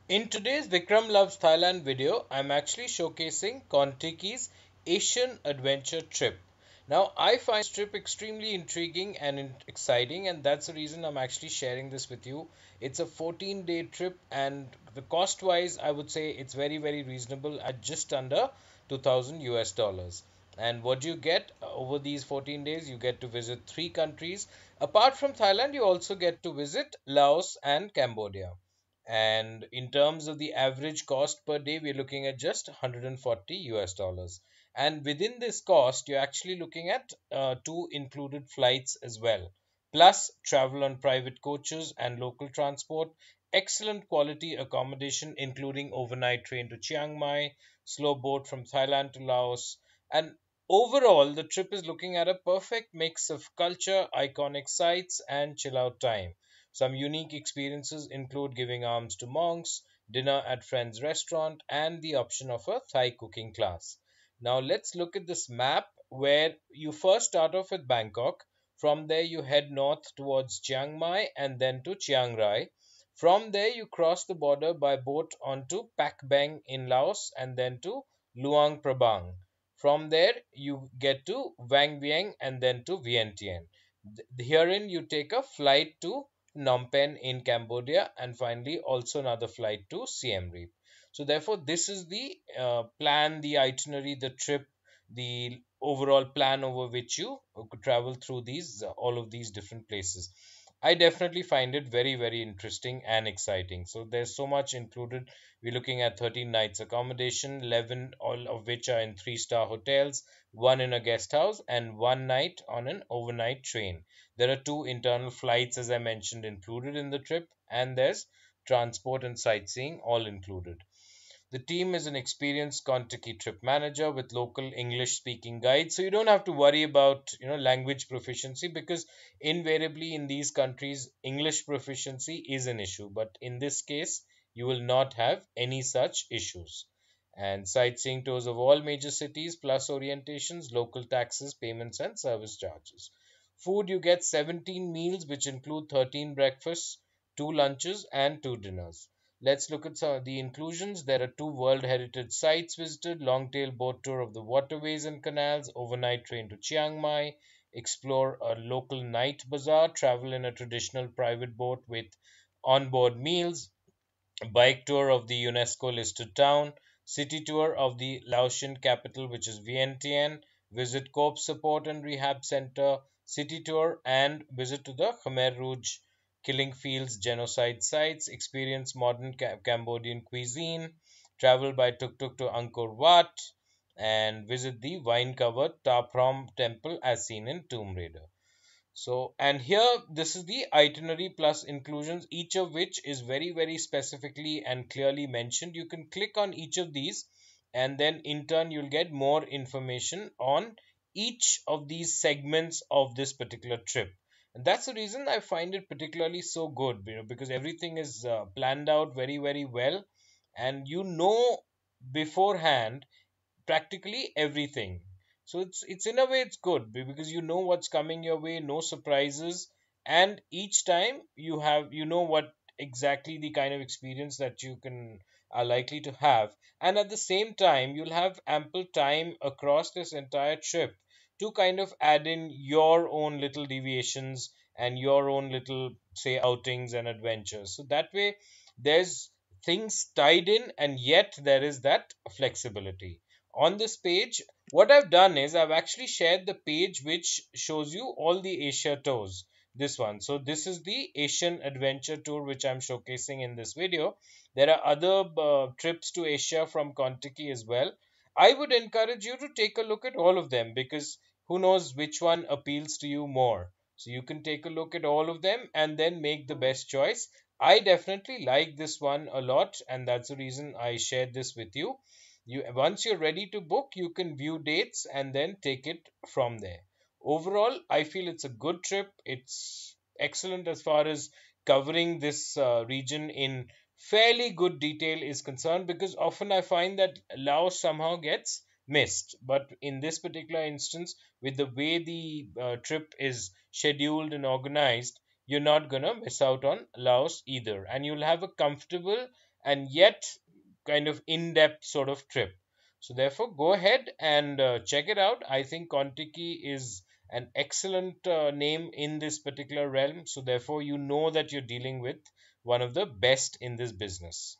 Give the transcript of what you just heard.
In today's Vikram Loves Thailand video, I'm actually showcasing Contiki's Asian adventure trip. Now, I find this trip extremely intriguing and exciting, and that's the reason I'm actually sharing this with you. It's a 14-day trip, and the cost wise, I would say it's very, very reasonable at just under 2000 US dollars. And what do you get over these 14 days? You get to visit three countries. Apart from Thailand, you also get to visit Laos and Cambodia. And in terms of the average cost per day, we're looking at just 140 US dollars. And within this cost, you're actually looking at two included flights as well, plus travel on private coaches and local transport, excellent quality accommodation, including overnight train to Chiang Mai, slow boat from Thailand to Laos, and overall, the trip is looking at a perfect mix of culture, iconic sites, and chill out time. Some unique experiences include giving alms to monks, dinner at friend's restaurant, and the option of a Thai cooking class. Now let's look at this map where you first start off with Bangkok. From there you head north towards Chiang Mai and then to Chiang Rai. From there you cross the border by boat onto Pak Beng in Laos and then to Luang Prabang. From there you get to Vang Vieng and then to Vientiane. Herein you take a flight to Phnom Penh in Cambodia, and finally also another flight to Siem Reap. So therefore, this is the plan, the itinerary, the trip, the overall plan over which you could travel through these all of these different places. I definitely find it very, very interesting and exciting. So there's so much included. We're looking at 13 nights accommodation, 11 all of which are in three-star hotels, one in a guest house, and one night on an overnight train. There are two internal flights, as I mentioned, included in the trip, and there's transport and sightseeing all included. The team is an experienced Contiki trip manager with local English speaking guides, so you don't have to worry about language proficiency, because invariably in these countries English proficiency is an issue, but in this case you will not have any such issues. And sightseeing tours of all major cities plus orientations, local taxes, payments, and service charges. Food, you get 17 meals, which include 13 breakfasts, 2 lunches, and 2 dinners. Let's look at some of the inclusions. There are two World Heritage sites visited, long-tail boat tour of the waterways and canals, overnight train to Chiang Mai, explore a local night bazaar, travel in a traditional private boat with onboard meals, bike tour of the UNESCO listed town, city tour of the Laotian capital, which is Vientiane, visit Cope Support and Rehab Center, city tour, and visit to the Khmer Rouge killing fields, genocide sites, experience modern Cambodian cuisine, travel by tuk tuk to Angkor Wat, and visit the vine covered Ta Prohm temple as seen in Tomb Raider. So, and here this is the itinerary plus inclusions, each of which is very, very specifically and clearly mentioned. You can click on each of these, and then in turn you'll get more information on each of these segments of this particular trip. And that's the reason I find it particularly so good, because everything is planned out very, very well, and beforehand practically everything. So it's in a way it's good because you know what's coming your way, no surprises, and each time you know what exactly the kind of experience that you can are likely to have, and at the same time you'll have ample time across this entire trip to kind of add in your own little deviations and your own little, say, outings and adventures. So that way there's things tied in, and yet there is that flexibility. On this page, what I've done is I've actually shared the page which shows you all the Asia tours. This one. So this is the Asian adventure tour which I'm showcasing in this video. There are other trips to Asia from Contiki as well. I would encourage you to take a look at all of them, because who knows which one appeals to you more. So you can take a look at all of them and then make the best choice. I definitely like this one a lot, and that's the reason I shared this with you. Once you're ready to book, you can view dates and then take it from there. Overall, I feel it's a good trip. It's excellent as far as covering this region in fairly good detail is concerned, because often I find that Laos somehow gets missed. But in this particular instance, with the way the trip is scheduled and organized, you're not gonna miss out on Laos either, and you'll have a comfortable and yet kind of in-depth sort of trip. So therefore, go ahead and check it out. I think Contiki is an excellent name in this particular realm. So therefore, you know that you're dealing with one of the best in this business.